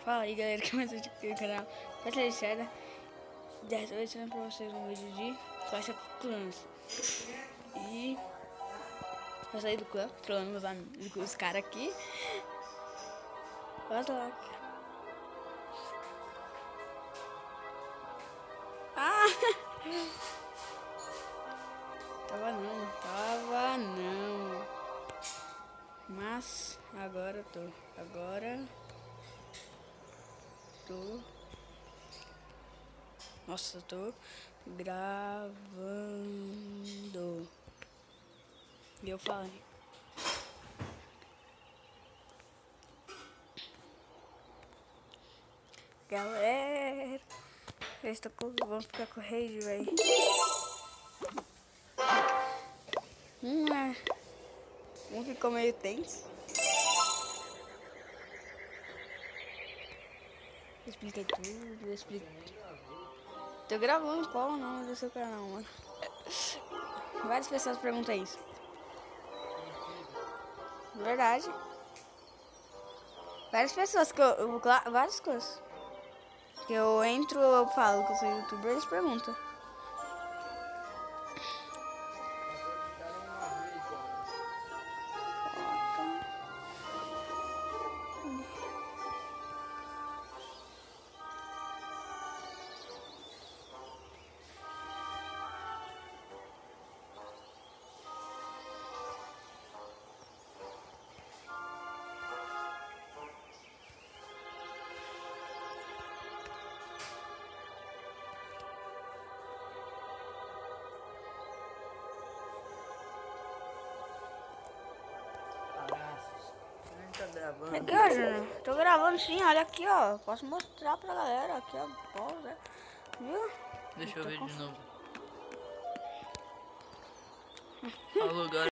Fala aí, galera, que mais um vídeo aqui no canal. Peça de Seda. Dessa vez eu pra vocês um vídeo de Clash of Clans. E eu saí do clã, trolando meus amigos, os caras aqui. Quase lá. Ah! Tava não. Mas agora eu tô. Nossa, eu tô gravando. E eu falei. Galera, vamos ficar com o rage, velho. Um ficou meio tenso. Expliquei tudo, Tô gravando qual o nome do seu canal, mano. Várias pessoas perguntam isso. Verdade. Várias pessoas várias coisas. Que eu entro, eu falo que eu sou youtuber, eles perguntam. Tá gravando? Aqui, ó, Júnior. Tô gravando sim, olha aqui, ó. Posso mostrar pra galera aqui, ó. Pausa. Viu? Deixa eu ver de novo. Alô, galera.